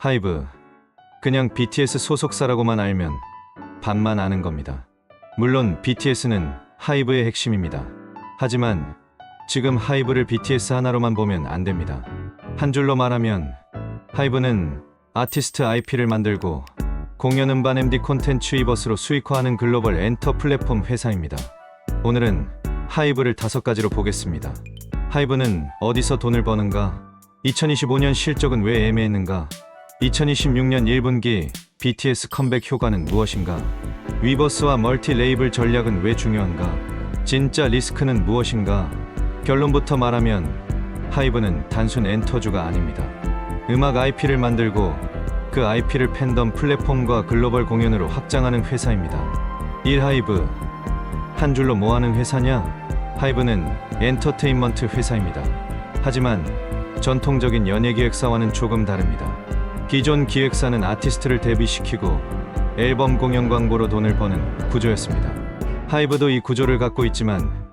하이브, 그냥 BTS 소속사라고만 알면 반만 아는 겁니다. 물론 BTS는 하이브의 핵심입니다. 하지만 지금 하이브를 BTS 하나로만 보면 안 됩니다. 한 줄로 말하면 하이브는 아티스트 IP를 만들고 공연 음반 MD 콘텐츠 위버스로 수익화하는 글로벌 엔터 플랫폼 회사입니다. 오늘은 하이브를 5가지로 보겠습니다. 하이브는 어디서 돈을 버는가? 2025년 실적은 왜 애매했는가? 2026년 1분기 BTS 컴백 효과는 무엇인가? 위버스와 멀티 레이블 전략은 왜 중요한가? 진짜 리스크는 무엇인가? 결론부터 말하면 하이브는 단순 엔터주가 아닙니다. 음악 IP를 만들고 그 IP를 팬덤 플랫폼과 글로벌 공연으로 확장하는 회사입니다. 1. 하이브. 한 줄로 뭐하는 회사냐? 하이브는 엔터테인먼트 회사입니다. 하지만 전통적인 연예기획사와는 조금 다릅니다. 기존 기획사는 아티스트를 데뷔시키고 앨범 공연 광고로 돈을 버는 구조였습니다. 하이브도 이 구조를 갖고 있지만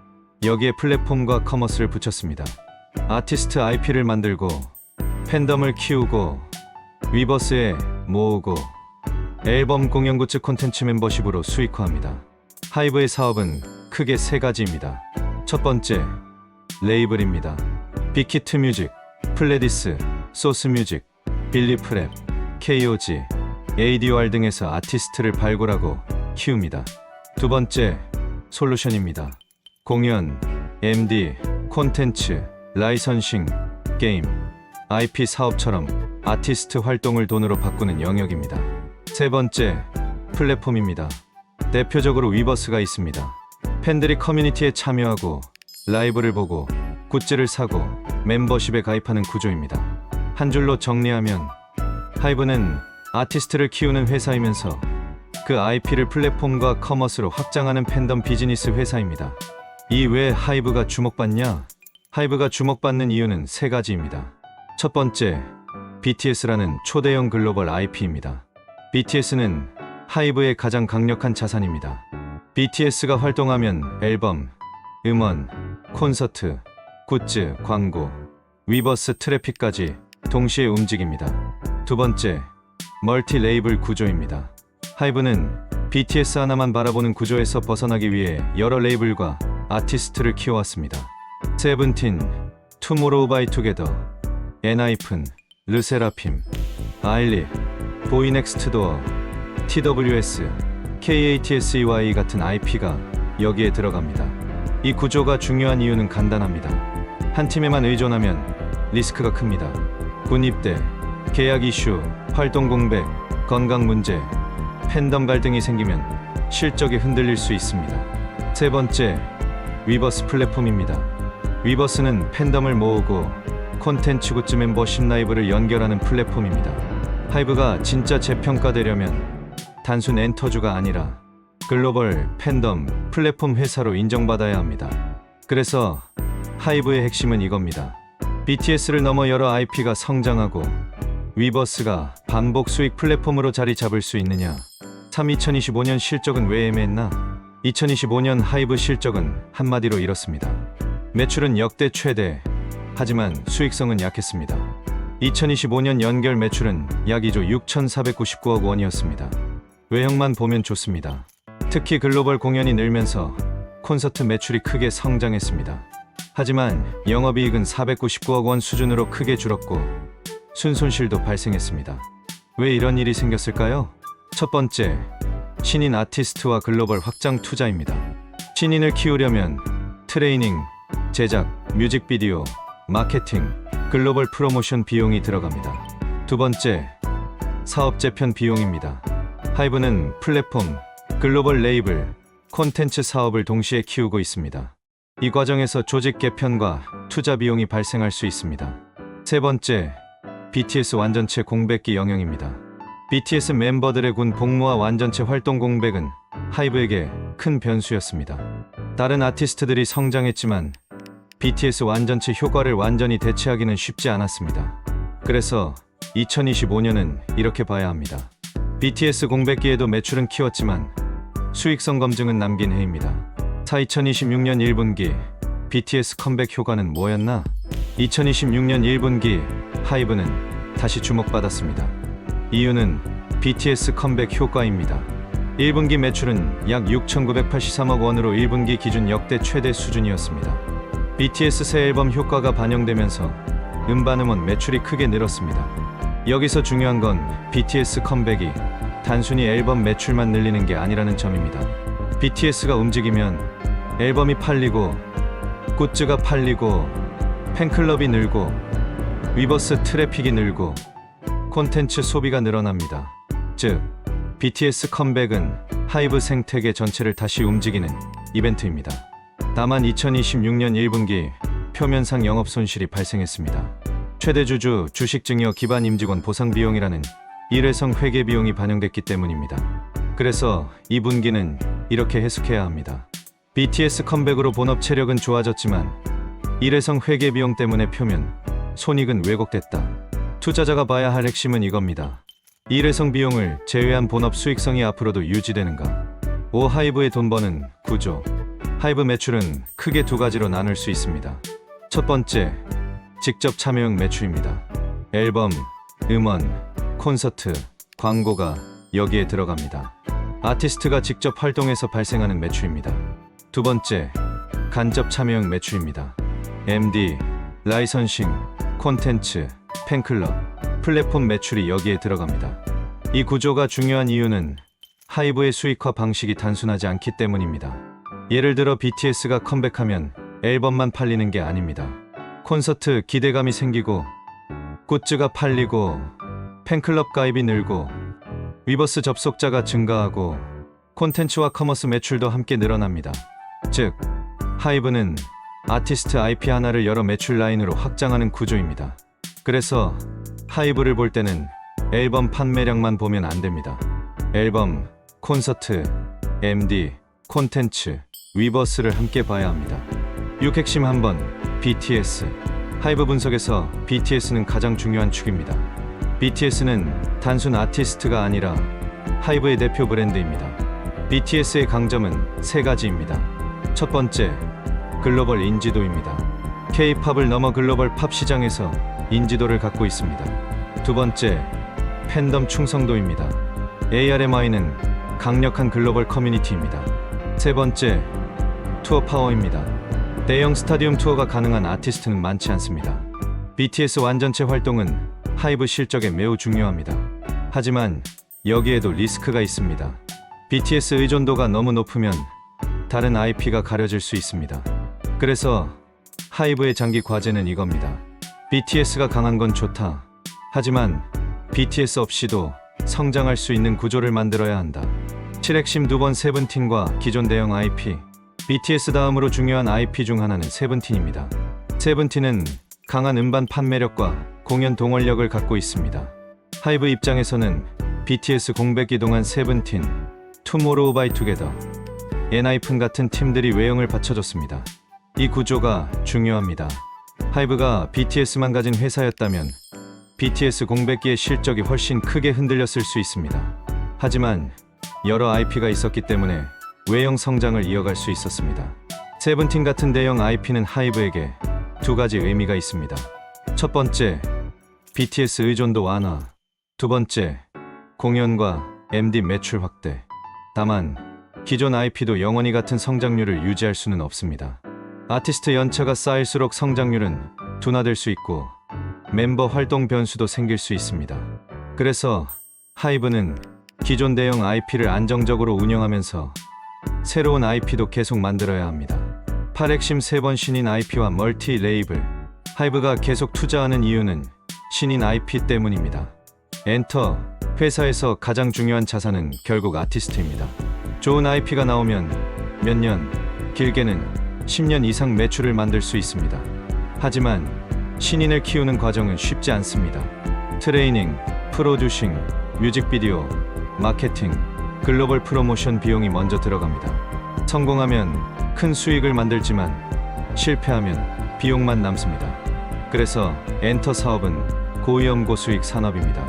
여기에 플랫폼과 커머스를 붙였습니다. 아티스트 IP를 만들고 팬덤을 키우고 위버스에 모으고 앨범 공연 굿즈 콘텐츠 멤버십으로 수익화합니다. 하이브의 사업은 크게 3가지입니다. 첫 번째, 레이블입니다. 빅히트 뮤직, 플레디스, 소스 뮤직, 빌리프랩, KOG, ADOR 등에서 아티스트를 발굴하고 키웁니다. 두 번째, 솔루션입니다. 공연, MD, 콘텐츠, 라이선싱, 게임, IP 사업처럼 아티스트 활동을 돈으로 바꾸는 영역입니다. 세 번째, 플랫폼입니다. 대표적으로 위버스가 있습니다. 팬들이 커뮤니티에 참여하고 라이브를 보고 굿즈를 사고 멤버십에 가입하는 구조입니다. 한 줄로 정리하면 하이브는 아티스트를 키우는 회사이면서 그 IP를 플랫폼과 커머스로 확장하는 팬덤 비즈니스 회사입니다. 이 왜 하이브가 주목받냐? 하이브가 주목받는 이유는 3가지입니다. 첫 번째, BTS라는 초대형 글로벌 IP입니다. BTS는 하이브의 가장 강력한 자산입니다. BTS가 활동하면 앨범, 음원, 콘서트, 굿즈, 광고, 위버스 트래픽까지 동시에 움직입니다. 두 번째, 멀티 레이블 구조입니다. 하이브는 BTS 하나만 바라보는 구조에서 벗어나기 위해 여러 레이블과 아티스트를 키워왔습니다. 세븐틴, 투모로우바이투게더, 엔하이픈, 르세라핌, 아일리, 보이넥스트도어, TWS, KATSEY 같은 IP가 여기에 들어갑니다. 이 구조가 중요한 이유는 간단합니다. 한 팀에만 의존하면 리스크가 큽니다. 군 입대, 계약 이슈, 활동 공백, 건강 문제, 팬덤 갈등이 생기면 실적이 흔들릴 수 있습니다. 세 번째, 위버스 플랫폼입니다. 위버스는 팬덤을 모으고 콘텐츠 굿즈 멤버십 라이브를 연결하는 플랫폼입니다. 하이브가 진짜 재평가되려면 단순 엔터주가 아니라 글로벌 팬덤 플랫폼 회사로 인정받아야 합니다. 그래서 하이브의 핵심은 이겁니다. BTS를 넘어 여러 IP가 성장하고 위버스가 반복 수익 플랫폼으로 자리 잡을 수 있느냐? 3. 2025년 실적은 왜 애매했나? 2025년 하이브 실적은 한마디로 이렇습니다. 매출은 역대 최대, 하지만 수익성은 약했습니다. 2025년 연결 매출은 약 2조 6,499억 원이었습니다. 외형만 보면 좋습니다. 특히 글로벌 공연이 늘면서 콘서트 매출이 크게 성장했습니다. 하지만 영업이익은 499억 원 수준으로 크게 줄었고 순손실도 발생했습니다. 왜 이런 일이 생겼을까요? 첫 번째, 신인 아티스트와 글로벌 확장 투자입니다. 신인을 키우려면 트레이닝, 제작, 뮤직비디오, 마케팅, 글로벌 프로모션 비용이 들어갑니다. 두 번째, 사업 재편 비용입니다. 하이브는 플랫폼, 글로벌 레이블, 콘텐츠 사업을 동시에 키우고 있습니다. 이 과정에서 조직 개편과 투자 비용이 발생할 수 있습니다. 세 번째, BTS 완전체 공백기 영향입니다. BTS 멤버들의 군 복무와 완전체 활동 공백은 하이브에게 큰 변수였습니다. 다른 아티스트들이 성장했지만 BTS 완전체 효과를 완전히 대체하기는 쉽지 않았습니다. 그래서 2025년은 이렇게 봐야 합니다. BTS 공백기에도 매출은 키웠지만 수익성 검증은 남긴 해입니다. 2026년 1분기 BTS 컴백 효과는 뭐였나? 2026년 1분기 하이브는 다시 주목받았습니다. 이유는 BTS 컴백 효과입니다. 1분기 매출은 약 6,983억 원으로 1분기 기준 역대 최대 수준이었습니다. BTS 새 앨범 효과가 반영되면서 음반 매출이 크게 늘었습니다. 여기서 중요한 건 BTS 컴백이 단순히 앨범 매출만 늘리는 게 아니라는 점입니다. BTS가 움직이면 앨범이 팔리고, 굿즈가 팔리고, 팬클럽이 늘고, 위버스 트래픽이 늘고, 콘텐츠 소비가 늘어납니다. 즉, BTS 컴백은 하이브 생태계 전체를 다시 움직이는 이벤트입니다. 다만 2026년 1분기 표면상 영업 손실이 발생했습니다. 최대 주주 주식 증여 기반 임직원 보상 비용이라는 일회성 회계 비용이 반영됐기 때문입니다. 그래서 2분기는 이렇게 해석해야 합니다. BTS 컴백으로 본업 체력은 좋아졌지만 일회성 회계 비용 때문에 표면 손익은 왜곡됐다. 투자자가 봐야 할 핵심은 이겁니다. 일회성 비용을 제외한 본업 수익성이 앞으로도 유지되는가? 하이브의 돈 버는 구조. 하이브 매출은 크게 두 가지로 나눌 수 있습니다. 첫 번째, 직접 참여형 매출입니다. 앨범, 음원, 콘서트, 광고가 여기에 들어갑니다. 아티스트가 직접 활동해서 발생하는 매출입니다. 두 번째, 간접 참여형 매출입니다. MD, 라이선싱, 콘텐츠, 팬클럽, 플랫폼 매출이 여기에 들어갑니다. 이 구조가 중요한 이유는 하이브의 수익화 방식이 단순하지 않기 때문입니다. 예를 들어 BTS가 컴백하면 앨범만 팔리는 게 아닙니다. 콘서트 기대감이 생기고, 굿즈가 팔리고, 팬클럽 가입이 늘고, 위버스 접속자가 증가하고, 콘텐츠와 커머스 매출도 함께 늘어납니다. 즉, 하이브는 아티스트 IP 하나를 여러 매출 라인으로 확장하는 구조입니다. 그래서 하이브를 볼 때는 앨범 판매량만 보면 안 됩니다. 앨범, 콘서트, MD, 콘텐츠, 위버스를 함께 봐야 합니다. 6핵심 한번 BTS. 하이브 분석에서 BTS는 가장 중요한 축입니다. BTS는 단순 아티스트가 아니라 하이브의 대표 브랜드입니다. BTS의 강점은 세 가지입니다. 첫 번째, 글로벌 인지도입니다. K-팝을 넘어 글로벌 팝 시장에서 인지도를 갖고 있습니다. 두 번째, 팬덤 충성도입니다. ARMY는 강력한 글로벌 커뮤니티입니다. 세 번째, 투어 파워입니다. 대형 스타디움 투어가 가능한 아티스트는 많지 않습니다. BTS 완전체 활동은 하이브 실적에 매우 중요합니다. 하지만 여기에도 리스크가 있습니다. BTS 의존도가 너무 높으면 다른 IP가 가려질 수 있습니다. 그래서 하이브의 장기 과제는 이겁니다. BTS가 강한 건 좋다. 하지만 BTS 없이도 성장할 수 있는 구조를 만들어야 한다. 7핵심 두 번 세븐틴과 기존 대형 IP. BTS 다음으로 중요한 IP 중 하나는 세븐틴입니다. 세븐틴은 강한 음반 판매력과 공연 동원력을 갖고 있습니다. 하이브 입장에서는 BTS 공백기 동안 세븐틴, 투모로우 바이 투게더, 엔하이픈 같은 팀들이 외형을 받쳐줬습니다. 이 구조가 중요합니다. 하이브가 BTS만 가진 회사였다면 BTS 공백기의 실적이 훨씬 크게 흔들렸을 수 있습니다. 하지만 여러 IP가 있었기 때문에 외형 성장을 이어갈 수 있었습니다. 세븐틴 같은 대형 IP는 하이브에게 두 가지 의미가 있습니다. 첫 번째, BTS 의존도 완화. 두 번째, 공연과 MD 매출 확대. 다만 기존 IP도 영원히 같은 성장률을 유지할 수는 없습니다. 아티스트 연차가 쌓일수록 성장률은 둔화될 수 있고 멤버 활동 변수도 생길 수 있습니다. 그래서 하이브는 기존 대형 IP를 안정적으로 운영하면서 새로운 IP도 계속 만들어야 합니다. 8핵심 세 번 신인 IP와 멀티 레이블. 하이브가 계속 투자하는 이유는 신인 IP 때문입니다. 엔터, 회사에서 가장 중요한 자산은 결국 아티스트입니다. 좋은 IP가 나오면 몇 년, 길게는 10년 이상 매출을 만들 수 있습니다. 하지만 신인을 키우는 과정은 쉽지 않습니다. 트레이닝, 프로듀싱, 뮤직비디오, 마케팅, 글로벌 프로모션 비용이 먼저 들어갑니다. 성공하면 큰 수익을 만들지만 실패하면 비용만 남습니다. 그래서 엔터 사업은 고위험 고수익 산업입니다.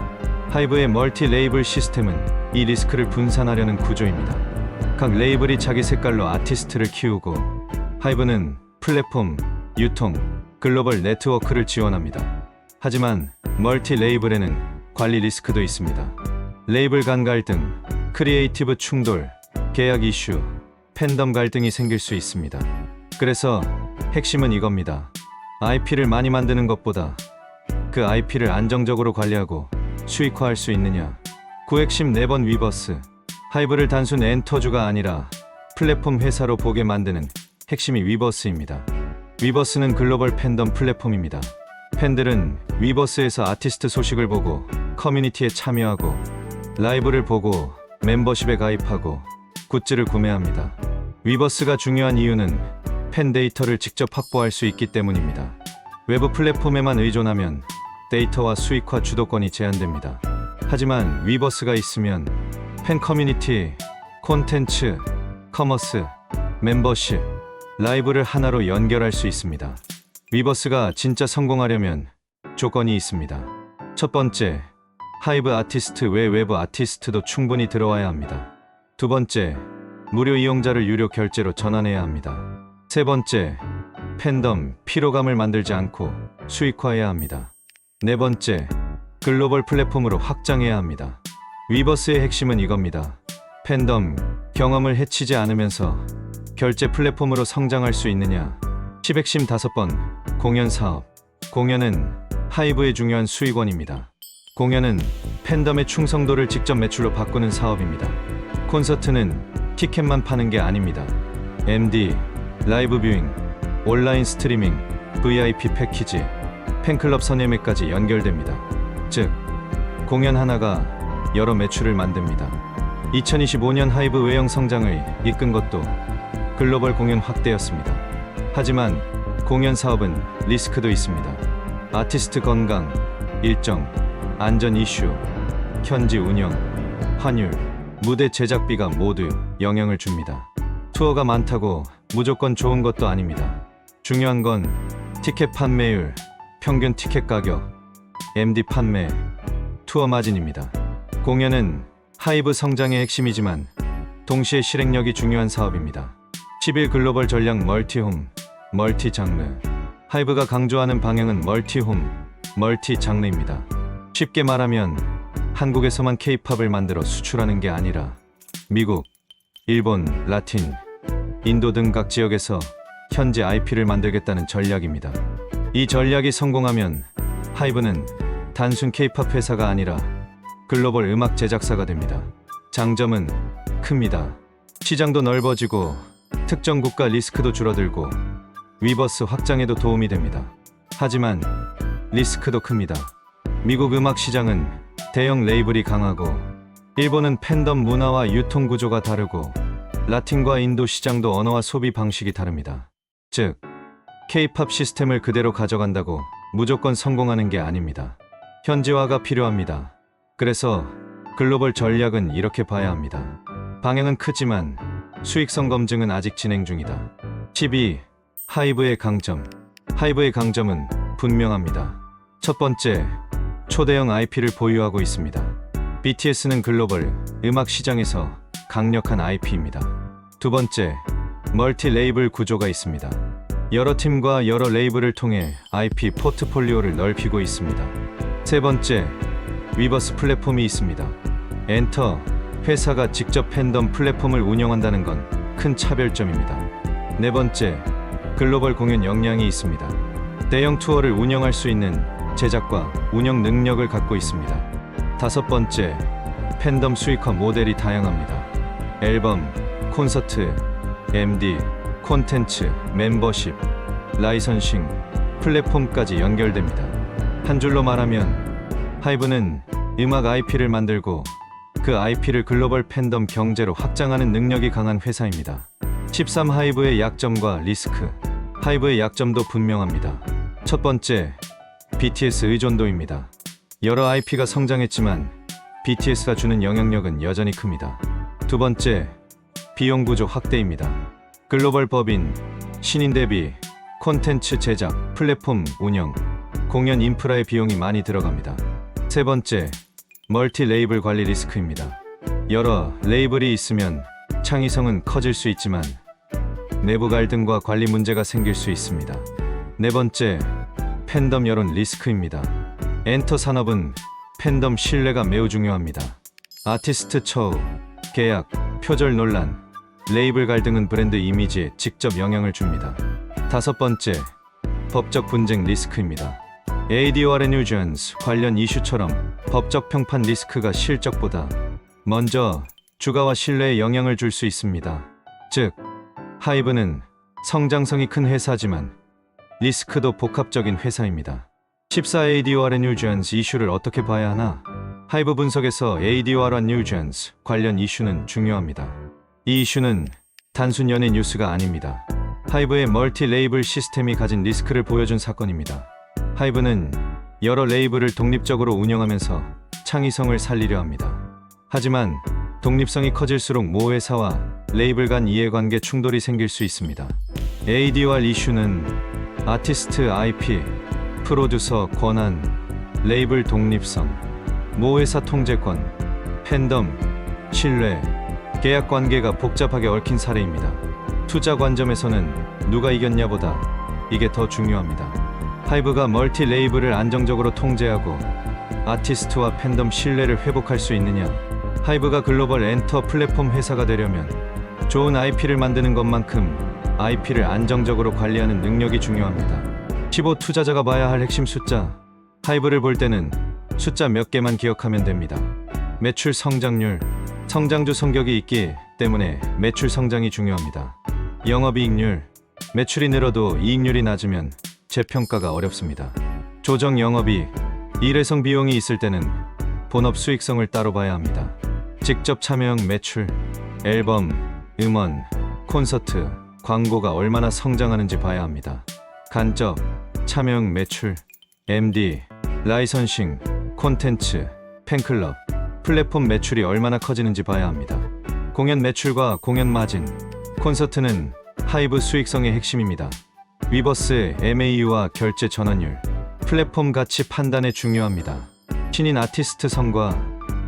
하이브의 멀티 레이블 시스템은 이 리스크를 분산하려는 구조입니다. 각 레이블이 자기 색깔로 아티스트를 키우고 하이브는 플랫폼, 유통, 글로벌 네트워크를 지원합니다. 하지만 멀티 레이블에는 관리 리스크도 있습니다. 레이블 간 갈등, 크리에이티브 충돌, 계약 이슈, 팬덤 갈등이 생길 수 있습니다. 그래서 핵심은 이겁니다. IP를 많이 만드는 것보다 그 IP를 안정적으로 관리하고 수익화할 수 있느냐. 구핵심 4번 위버스. 하이브를 단순 엔터주가 아니라 플랫폼 회사로 보게 만드는 핵심이 위버스입니다. 위버스는 글로벌 팬덤 플랫폼입니다. 팬들은 위버스에서 아티스트 소식을 보고 커뮤니티에 참여하고 라이브를 보고 멤버십에 가입하고 굿즈를 구매합니다. 위버스가 중요한 이유는 팬 데이터를 직접 확보할 수 있기 때문입니다. 외부 플랫폼에만 의존하면 데이터와 수익화 주도권이 제한됩니다. 하지만 위버스가 있으면 팬 커뮤니티, 콘텐츠, 커머스, 멤버십, 라이브를 하나로 연결할 수 있습니다. 위버스가 진짜 성공하려면 조건이 있습니다. 첫 번째, 하이브 아티스트 외 외부 아티스트도 충분히 들어와야 합니다. 두 번째, 무료 이용자를 유료 결제로 전환해야 합니다. 세 번째, 팬덤 피로감을 만들지 않고 수익화해야 합니다. 네 번째, 글로벌 플랫폼으로 확장해야 합니다. 위버스의 핵심은 이겁니다. 팬덤 경험을 해치지 않으면서 결제 플랫폼으로 성장할 수 있느냐. 10핵심 5번, 공연 사업. 공연은 하이브의 중요한 수익원입니다. 공연은 팬덤의 충성도를 직접 매출로 바꾸는 사업입니다. 콘서트는 티켓만 파는 게 아닙니다. MD, 라이브 뷰잉, 온라인 스트리밍, VIP 패키지, 팬클럽 선예매까지 연결됩니다. 즉, 공연 하나가 여러 매출을 만듭니다. 2025년 하이브 외형 성장을 이끈 것도 글로벌 공연 확대였습니다. 하지만 공연 사업은 리스크도 있습니다. 아티스트 건강, 일정, 안전 이슈, 현지 운영, 환율, 무대 제작비가 모두 영향을 줍니다. 투어가 많다고 무조건 좋은 것도 아닙니다. 중요한 건 티켓 판매율, 평균 티켓 가격, MD 판매, 투어 마진입니다. 공연은 하이브 성장의 핵심이지만 동시에 실행력이 중요한 사업입니다. 10일 글로벌 전략 멀티홈, 멀티 장르. 하이브가 강조하는 방향은 멀티홈, 멀티 장르입니다. 쉽게 말하면 한국에서만 K-팝을 만들어 수출하는 게 아니라 미국, 일본, 라틴, 인도 등 각 지역에서 현지 IP를 만들겠다는 전략입니다. 이 전략이 성공하면 하이브는 단순 K-팝 회사가 아니라 글로벌 음악 제작사가 됩니다. 장점은 큽니다. 시장도 넓어지고 특정 국가 리스크도 줄어들고 위버스 확장에도 도움이 됩니다. 하지만 리스크도 큽니다. 미국 음악 시장은 대형 레이블이 강하고 일본은 팬덤 문화와 유통 구조가 다르고 라틴과 인도 시장도 언어와 소비 방식이 다릅니다. 즉, K-팝 시스템을 그대로 가져간다고 무조건 성공하는 게 아닙니다. 현지화가 필요합니다. 그래서 글로벌 전략은 이렇게 봐야 합니다. 방향은 크지만 수익성 검증은 아직 진행 중이다. 12. 하이브의 강점. 하이브의 강점은 분명합니다. 첫 번째, 초대형 IP를 보유하고 있습니다. BTS는 글로벌 음악 시장에서 강력한 IP입니다. 두 번째, 멀티 레이블 구조가 있습니다. 여러 팀과 여러 레이블을 통해 IP 포트폴리오를 넓히고 있습니다. 세 번째, 위버스 플랫폼이 있습니다. 엔터, 회사가 직접 팬덤 플랫폼을 운영한다는 건 큰 차별점입니다. 네 번째, 글로벌 공연 역량이 있습니다. 대형 투어를 운영할 수 있는 제작과 운영 능력을 갖고 있습니다. 다섯 번째, 팬덤 수익화 모델이 다양합니다. 앨범, 콘서트, MD, 콘텐츠, 멤버십, 라이선싱, 플랫폼까지 연결됩니다. 한 줄로 말하면 하이브는 음악 IP를 만들고 그 IP를 글로벌 팬덤 경제로 확장하는 능력이 강한 회사입니다. 13. 하이브의 약점과 리스크. 하이브의 약점도 분명합니다. 첫 번째, BTS 의존도입니다. 여러 IP가 성장했지만 BTS가 주는 영향력은 여전히 큽니다. 두 번째, 비용 구조 확대입니다. 글로벌 법인, 신인 대비, 콘텐츠 제작, 플랫폼 운영, 공연 인프라의 비용이 많이 들어갑니다. 세 번째, 멀티 레이블 관리 리스크입니다. 여러 레이블이 있으면 창의성은 커질 수 있지만 내부 갈등과 관리 문제가 생길 수 있습니다. 네 번째, 팬덤 여론 리스크입니다. 엔터 산업은 팬덤 신뢰가 매우 중요합니다. 아티스트 처우, 계약, 표절 논란, 레이블 갈등은 브랜드 이미지에 직접 영향을 줍니다. 다섯 번째, 법적 분쟁 리스크입니다. ADOR 뉴전스 관련 이슈처럼 법적 평판 리스크가 실적보다 먼저 주가와 신뢰에 영향을 줄 수 있습니다. 즉, 하이브는 성장성이 큰 회사지만 리스크도 복합적인 회사입니다. 14 ADOR 뉴전스 이슈를 어떻게 봐야 하나? 하이브 분석에서 ADOR 뉴전스 관련 이슈는 중요합니다. 이 이슈는 단순 연예 뉴스가 아닙니다. 하이브의 멀티 레이블 시스템이 가진 리스크를 보여준 사건입니다. 하이브는 여러 레이블을 독립적으로 운영하면서 창의성을 살리려 합니다. 하지만 독립성이 커질수록 모 회사와 레이블 간 이해관계 충돌이 생길 수 있습니다. ADOR 이슈는 아티스트 IP, 프로듀서 권한, 레이블 독립성, 모 회사 통제권, 팬덤, 신뢰, 계약 관계가 복잡하게 얽힌 사례입니다. 투자 관점에서는 누가 이겼냐보다 이게 더 중요합니다. 하이브가 멀티 레이블을 안정적으로 통제하고 아티스트와 팬덤 신뢰를 회복할 수 있느냐? 하이브가 글로벌 엔터 플랫폼 회사가 되려면 좋은 IP를 만드는 것만큼 IP를 안정적으로 관리하는 능력이 중요합니다. 15 투자자가 봐야 할 핵심 숫자. 하이브를 볼 때는 숫자 몇 개만 기억하면 됩니다. 매출 성장률. 성장주 성격이 있기 때문에 매출 성장이 중요합니다. 영업이익률. 매출이 늘어도 이익률이 낮으면 재평가가 어렵습니다. 조정 영업이익. 일회성 비용이 있을 때는 본업 수익성을 따로 봐야 합니다. 직접 참여형 매출. 앨범, 음원, 콘서트, 광고가 얼마나 성장하는지 봐야 합니다. 간접, 참여형 매출. MD, 라이선싱, 콘텐츠, 팬클럽, 플랫폼 매출이 얼마나 커지는지 봐야 합니다. 공연 매출과 공연 마진. 콘서트는 하이브 수익성의 핵심입니다. 위버스 MAU와 결제 전환율. 플랫폼 가치 판단에 중요합니다. 신인 아티스트 성과.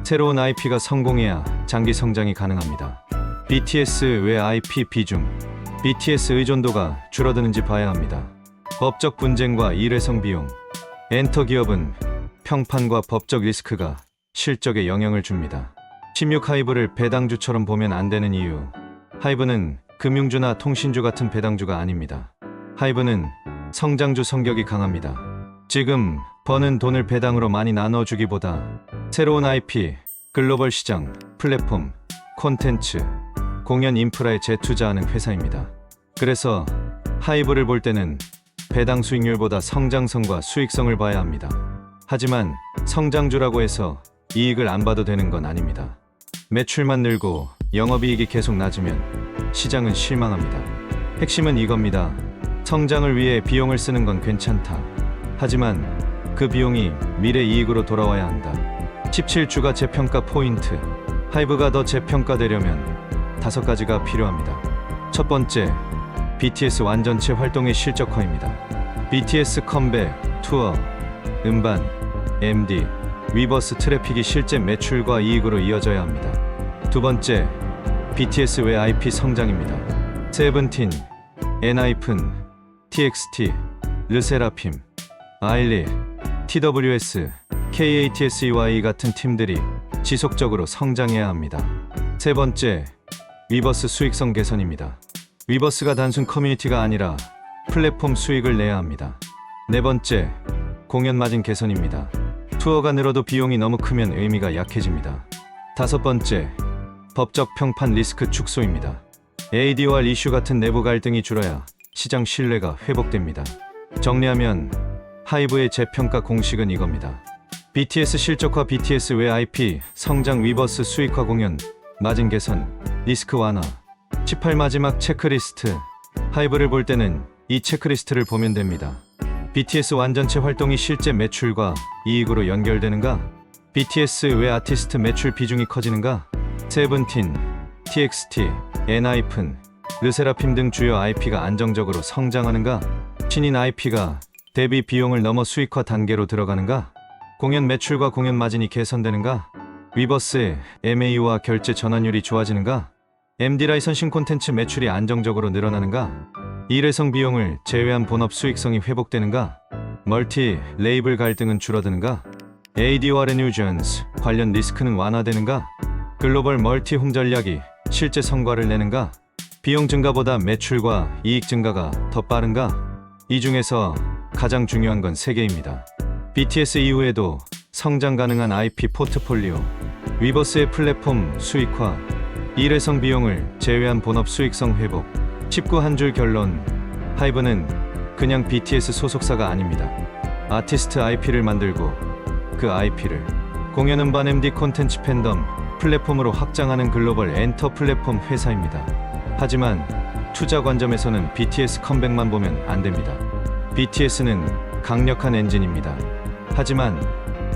새로운 IP가 성공해야 장기 성장이 가능합니다. BTS 외 IP 비중. BTS 의존도가 줄어드는지 봐야 합니다. 법적 분쟁과 일회성 비용. 엔터 기업은 평판과 법적 리스크가 실적에 영향을 줍니다. 16 하이브를 배당주처럼 보면 안 되는 이유. 하이브는 금융주나 통신주 같은 배당주가 아닙니다. 하이브는 성장주 성격이 강합니다. 지금 버는 돈을 배당으로 많이 나눠주기보다 새로운 IP, 글로벌 시장, 플랫폼, 콘텐츠, 공연 인프라에 재투자하는 회사입니다. 그래서 하이브를 볼 때는 배당 수익률보다 성장성과 수익성을 봐야 합니다. 하지만 성장주라고 해서 이익을 안 봐도 되는 건 아닙니다. 매출만 늘고 영업이익이 계속 낮으면 시장은 실망합니다. 핵심은 이겁니다. 성장을 위해 비용을 쓰는 건 괜찮다. 하지만 그 비용이 미래 이익으로 돌아와야 한다. 17주가 재평가 포인트. 하이브가 더 재평가되려면 5가지가 필요합니다. 첫 번째, BTS 완전체 활동의 실적화입니다. BTS 컴백, 투어, 음반, MD, 위버스 트래픽이 실제 매출과 이익으로 이어져야 합니다. 두 번째, BTS 외 IP 성장입니다. 세븐틴, 엔하이픈, TXT, 르세라핌, 아일리, TWS, KATSEY 같은 팀들이 지속적으로 성장해야 합니다. 세 번째, 위버스 수익성 개선입니다. 위버스가 단순 커뮤니티가 아니라 플랫폼 수익을 내야 합니다. 네 번째, 공연 마진 개선입니다. 투어가 늘어도 비용이 너무 크면 의미가 약해집니다. 다섯 번째, 법적 평판 리스크 축소입니다. ADOR 이슈 같은 내부 갈등이 줄어야 시장 신뢰가 회복됩니다. 정리하면 하이브의 재평가 공식은 이겁니다. BTS 실적화, BTS 외 IP 성장, 위버스 수익화, 공연 마진 개선, 리스크 완화. 18 마지막 체크리스트. 하이브를 볼 때는 이 체크리스트를 보면 됩니다. BTS 완전체 활동이 실제 매출과 이익으로 연결되는가? BTS 외 아티스트 매출 비중이 커지는가? 세븐틴, TXT, 엔하이픈, 르세라핌 등 주요 IP가 안정적으로 성장하는가? 신인 IP가 대비 비용을 넘어 수익화 단계로 들어가는가? 공연 매출과 공연 마진이 개선되는가? 위버스의 MAU와 결제 전환율이 좋아지는가? MD 라이선싱 콘텐츠 매출이 안정적으로 늘어나는가? 일회성 비용을 제외한 본업 수익성이 회복되는가? 멀티 레이블 갈등은 줄어드는가? AD와 뉴전스 관련 리스크는 완화되는가? 글로벌 멀티홈 전략이 실제 성과를 내는가? 비용 증가보다 매출과 이익 증가가 더 빠른가? 이 중에서 가장 중요한 건 세 개입니다. BTS 이후에도 성장 가능한 IP 포트폴리오, 위버스의 플랫폼 수익화, 일회성 비용을 제외한 본업 수익성 회복. 19 한 줄 결론. 하이브는 그냥 BTS 소속사가 아닙니다. 아티스트 IP를 만들고 그 IP를 공연 음반 MD 콘텐츠 팬덤 플랫폼으로 확장하는 글로벌 엔터 플랫폼 회사입니다. 하지만 투자 관점에서는 BTS 컴백만 보면 안 됩니다. BTS는 강력한 엔진입니다. 하지만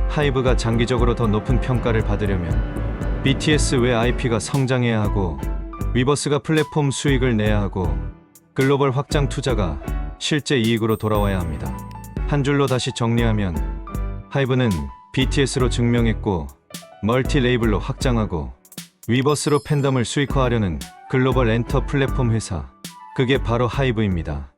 하이브가 장기적으로 더 높은 평가를 받으려면 BTS 외 IP가 성장해야 하고 위버스가 플랫폼 수익을 내야 하고 글로벌 확장 투자가 실제 이익으로 돌아와야 합니다. 한 줄로 다시 정리하면 하이브는 BTS로 증명했고 멀티 레이블로 확장하고 위버스로 팬덤을 수익화하려는 글로벌 엔터 플랫폼 회사. 그게 바로 하이브입니다.